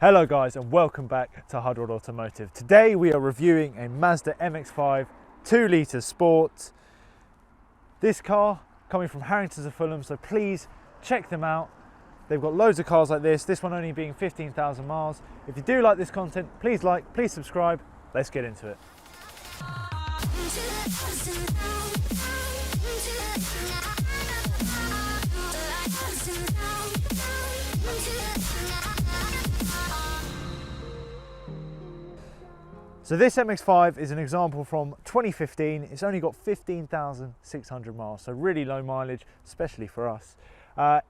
Hello guys and welcome back to HudRod Automotive. Today we are reviewing a Mazda MX-5 2-litre Sport. This car coming from Harrington's of Fulham, so please check them out. They've got loads of cars like this one only being 15,000 miles. If you do like this content, please like, please subscribe. Let's get into it. So this MX-5 is an example from 2015. It's only got 15,600 miles, so really low mileage, especially for us.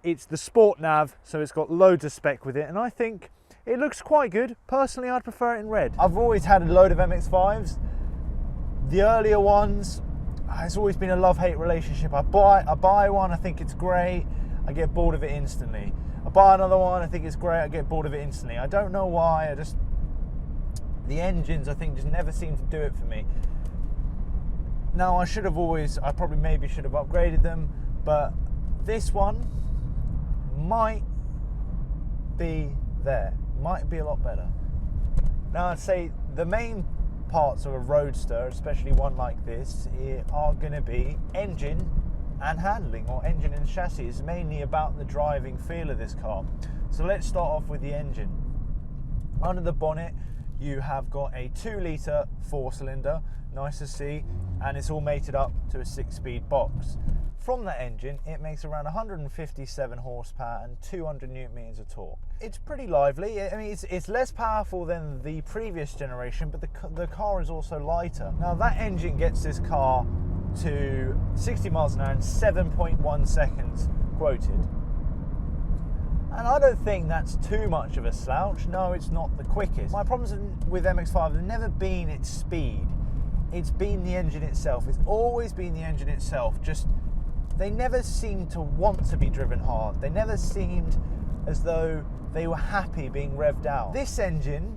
It's the Sport nav, so it's got loads of spec with it, and I think it looks quite good. Personally, I'd prefer it in red. I've always had a load of MX-5s. The earlier ones, it's always been a love-hate relationship. I buy one, I think it's great, I get bored of it instantly. I buy another one, I think it's great, I get bored of it instantly. I don't know why, the engines, I think, just never seem to do it for me. Now, I maybe should have upgraded them, but this one might be might be a lot better. Now, I'd say the main parts of a roadster, especially one like this, are going to be engine and handling, or engine and chassis. It's mainly about the driving feel of this car. So let's start off with the engine. Under the bonnet, you have got a 2-litre 4-cylinder, nice to see, and it's all mated up to a 6-speed box. From that engine, it makes around 157 horsepower and 200 newton meters of torque. It's pretty lively. I mean, it's less powerful than the previous generation, but the car is also lighter. Now, that engine gets this car to 60 miles an hour in 7.1 seconds quoted. And I don't think that's too much of a slouch. No, it's not the quickest. My problems with MX-5 have never been its speed. It's been the engine itself. It's always been the engine itself. Just, they never seemed to want to be driven hard. They never seemed as though they were happy being revved out. This engine,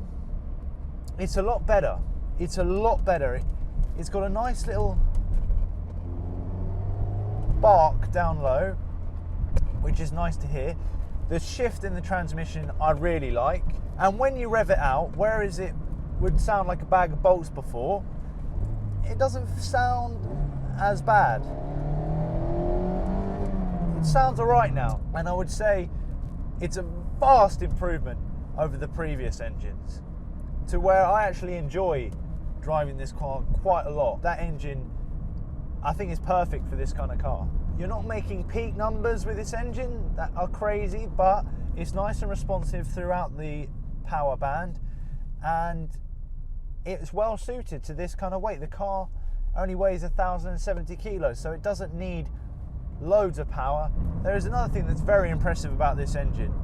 it's a lot better. It's a lot better. It's got a nice little bark down low, which is nice to hear. The shift in the transmission I really like, and when you rev it out, whereas it would sound like a bag of bolts before, it doesn't sound as bad. It sounds alright now, and I would say it's a vast improvement over the previous engines, to where I actually enjoy driving this car quite a lot. That engine, I think, is perfect for this kind of car. You're not making peak numbers with this engine that are crazy, but it's nice and responsive throughout the power band, and it's well suited to this kind of weight. The car only weighs 1,070 kilos, so it doesn't need loads of power. There is another thing that's very impressive about this engine.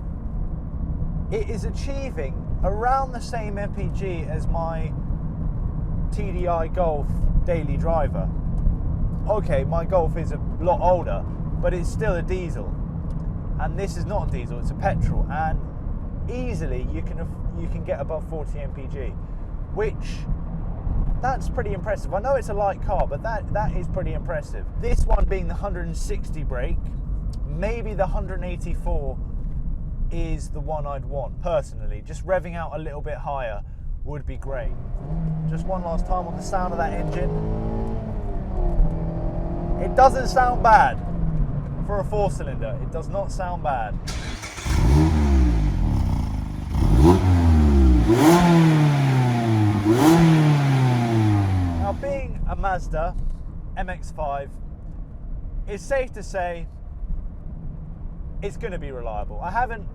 It is achieving around the same MPG as my TDI Golf daily driver. Okay, my Golf is a lot older, but it's still a diesel, and this is not a diesel, it's a petrol, and easily you can get above 40 mpg, which, that's pretty impressive. I know it's a light car, but that is pretty impressive. This one being the 160 brake, maybe the 184 is the one I'd want personally. Just revving out a little bit higher would be great. Just one last time on the sound of that engine. It doesn't sound bad for a 4-cylinder. It does not sound bad. Now, being a Mazda MX-5, it's safe to say it's going to be reliable. I haven't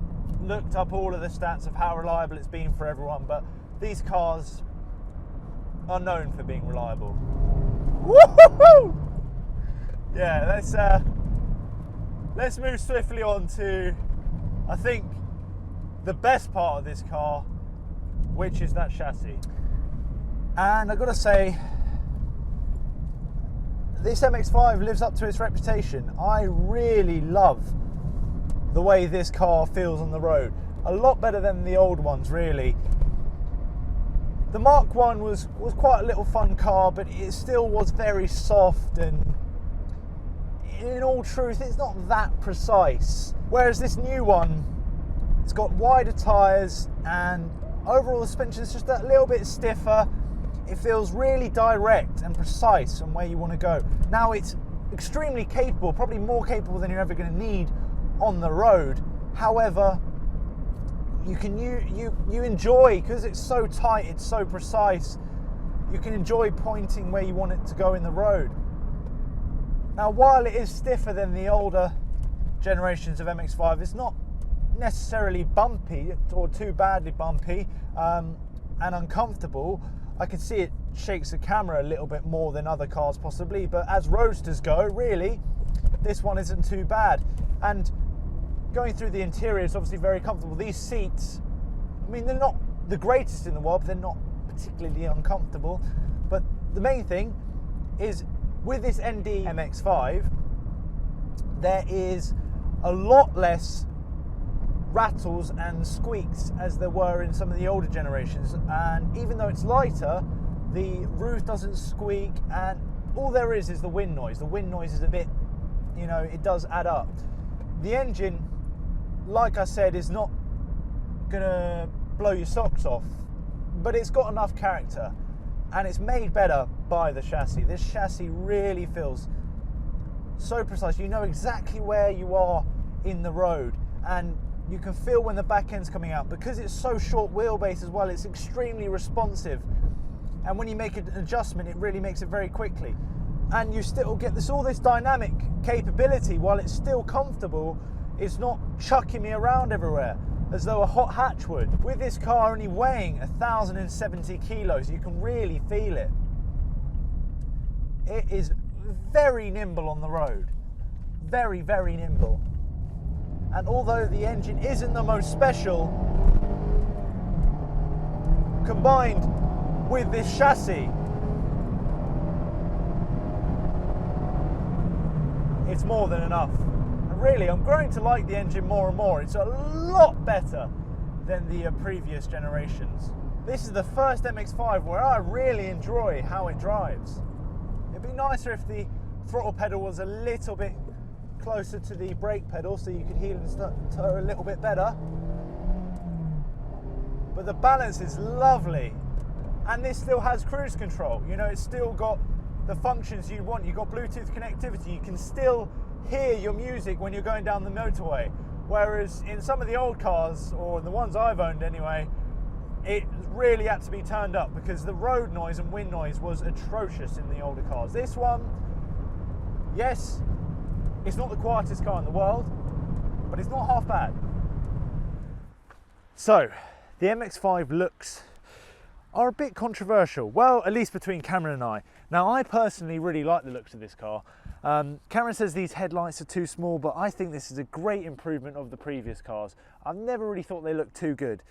looked up all of the stats of how reliable it's been for everyone, but these cars are known for being reliable. Woo-hoo-hoo! Yeah, let's move swiftly on to, I think, the best part of this car, which is that chassis. And I've got to say, this MX-5 lives up to its reputation. I really love the way this car feels on the road. A lot better than the old ones, really. The Mark 1 was quite a little fun car, but it still was very soft, and in all truth, it's not that precise. Whereas this new one It's got wider tyres, and overall the suspension is just a little bit stiffer. It feels really direct and precise on where you want to go. Now, it's extremely capable, probably more capable than you're ever going to need on the road. However, you enjoy, because it's so tight, it's so precise, you can enjoy pointing where you want it to go in the road. Now, while it is stiffer than the older generations of MX-5, it's not necessarily bumpy or too badly bumpy and uncomfortable. I can see it shakes the camera a little bit more than other cars possibly, but as roadsters go, really, this one isn't too bad. And going through the interior is obviously very comfortable. These seats, I mean, they're not the greatest in the world, but they're not particularly uncomfortable. But the main thing is, with this ND Mx-5, there is a lot less rattles and squeaks as there were in some of the older generations, and even though it's lighter, the roof doesn't squeak, and all there is the wind noise. The wind noise is a bit, you know, it does add up. The engine, like I said, is not gonna blow your socks off, but it's got enough character, and it's made better by the chassis. This chassis really feels so precise. You know exactly where you are in the road, and you can feel when the back end's coming out. Because it's so short wheelbase as well, it's extremely responsive, and when you make an adjustment, it really makes it very quickly, and you still get all this dynamic capability while it's still comfortable. It's not chucking me around everywhere as though a hot hatch would. With this car only weighing 1,070 kilos, you can really feel it. It is very nimble on the road, very, very nimble. And although the engine isn't the most special, combined with this chassis, it's more than enough. And really, I'm growing to like the engine more and more. It's a lot better than the previous generations. This is the first MX-5 where I really enjoy how it drives. It'd be nicer if the throttle pedal was a little bit closer to the brake pedal so you could heel and stutter a little bit better. But the balance is lovely. And this still has cruise control. You know, it's still got the functions you want. You've got Bluetooth connectivity. You can still hear your music when you're going down the motorway. Whereas in some of the old cars, or the ones I've owned anyway, it really had to be turned up because the road noise and wind noise was atrocious in the older cars. This one, yes, it's not the quietest car in the world, but it's not half bad. So, the MX-5 looks are a bit controversial. Well, at least between Cameron and I. Now, I personally really like the looks of this car. Cameron says these headlights are too small, but I think this is a great improvement of the previous cars. I've never really thought they looked too good.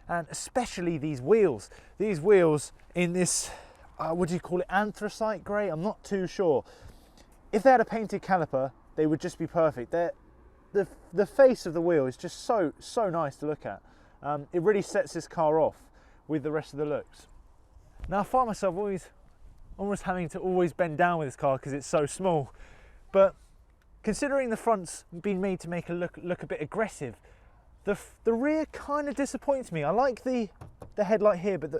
And especially these wheels. These wheels in this, what do you call it, anthracite grey? I'm not too sure. If they had a painted caliper, they would just be perfect. The face of the wheel is just so nice to look at. It really sets this car off with the rest of the looks. Now, I find myself almost having to bend down with this car because it's so small. But considering the front's been made to make it look a bit aggressive, the rear kind of disappoints me. I like the headlight here, but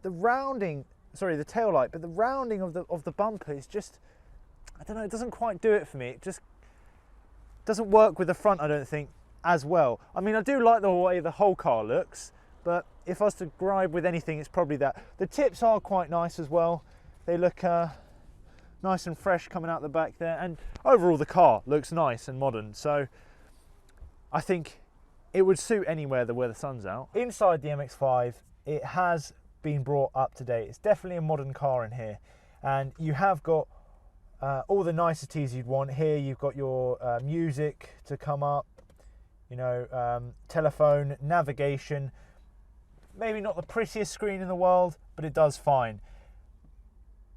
the rounding, sorry, the tail light, but the rounding of the bumper is just, I don't know, it doesn't quite do it for me. It just doesn't work with the front, I don't think, as well. I mean, I do like the way the whole car looks, but if I was to gripe with anything, it's probably that. The tips are quite nice as well. They look nice and fresh coming out the back there, and overall the car looks nice and modern, so I think it would suit anywhere where the sun's out. Inside the MX-5, it has been brought up to date. It's definitely a modern car in here, and you have got all the niceties you'd want here. You've got your music to come up, you know, telephone, navigation. Maybe not the prettiest screen in the world, but it does fine.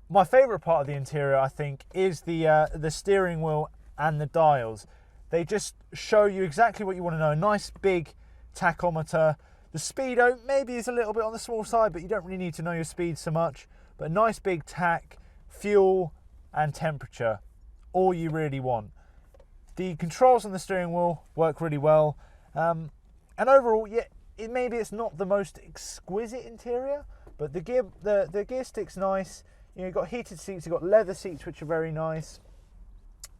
My favourite part of the interior, I think, is the steering wheel and the dials. They just show you exactly what you want to know. A nice big tachometer. The speedo maybe is a little bit on the small side, but you don't really need to know your speed so much. But a nice big tach, fuel and temperature, all you really want. The controls on the steering wheel work really well. And overall, yeah, maybe it's not the most exquisite interior, but the gear stick's nice. You know, you've got heated seats, you've got leather seats, which are very nice.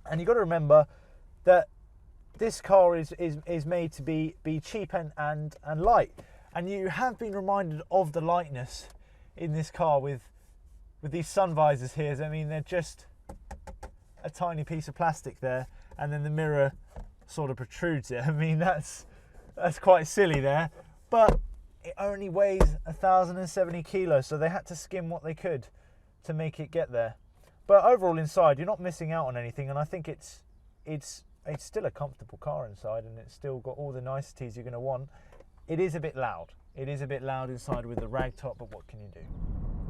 And you've got to remember that this car is made to be cheap and light. And you have been reminded of the lightness in this car with these sun visors here. I mean, they're just a tiny piece of plastic there, and then the mirror sort of protrudes it. I mean, that's quite silly there, but it only weighs 1,070 kilos, so they had to skim what they could to make it get there. But overall inside, you're not missing out on anything, and I think it's still a comfortable car inside, and it's still got all the niceties you're going to want. It is a bit loud. It is a bit loud inside with the rag top, but what can you do?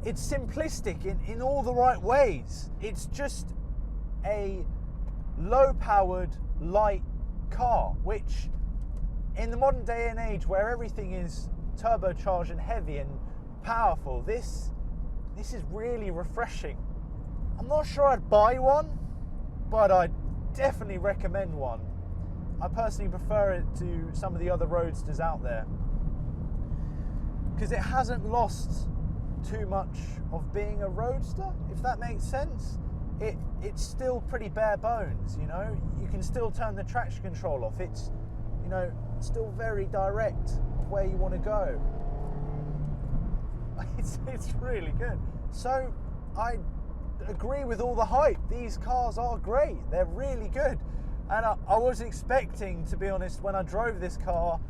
It's simplistic in all the right ways. It's just a low-powered, light car, which in the modern day and age where everything is turbocharged and heavy and powerful, this is really refreshing. I'm not sure I'd buy one, but I'd definitely recommend one. I personally prefer it to some of the other Roadsters out there because it hasn't lost too much of being a Roadster, if that makes sense. It's still pretty bare bones, you know. You can still turn the traction control off. It's, you know, still very direct of where you want to go. It's really good. So I agree with all the hype. These cars are great. They're really good. And I was expecting, to be honest, when I drove this car,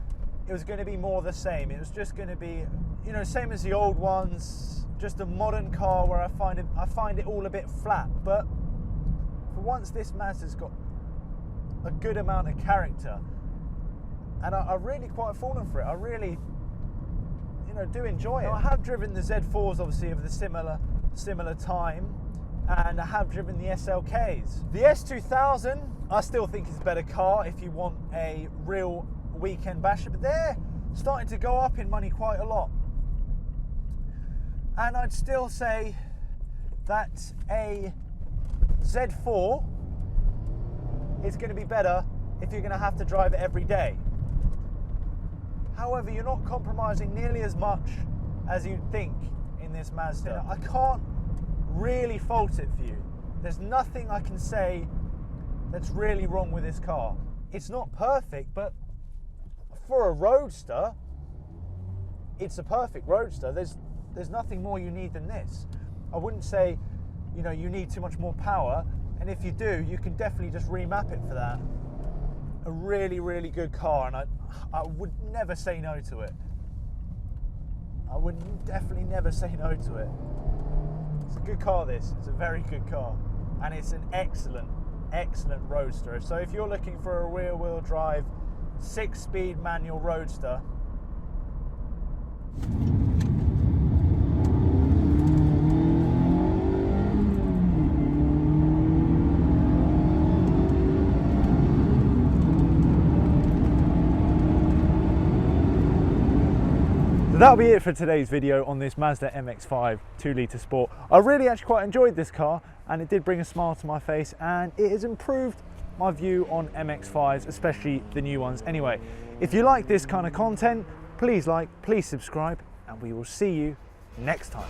it was going to be more the same. It was just going to be, you know, same as the old ones, just a modern car where I find it all a bit flat. But for once, this Mazda's got a good amount of character, and I really quite fallen for it. I really, you know, do enjoy it. Now, I have driven the Z4s, obviously, of the similar time, and I have driven the SLKs. The S2000, I still think is a better car if you want a real weekend basher, but they're starting to go up in money quite a lot. And I'd still say that a Z4 is going to be better if you're going to have to drive it every day. However, you're not compromising nearly as much as you'd think in this Mazda. I can't really fault it for you. There's nothing I can say that's really wrong with this car. It's not perfect, but for a Roadster, it's a perfect Roadster. There's nothing more you need than this. I wouldn't say, you know, you need too much more power, and if you do, you can definitely just remap it for that. A really, really good car, and I would never say no to it. I would definitely never say no to it. It's a good car, this. It's a very good car, and it's an excellent Roadster. So if you're looking for a rear-wheel drive 6-speed manual Roadster, so that'll be it for today's video on this Mazda MX-5 2-litre Sport. I really actually quite enjoyed this car, and it did bring a smile to my face, and it has improved my view on MX-5s, especially the new ones. Anyway, if you like this kind of content, please like, please subscribe, and we will see you next time.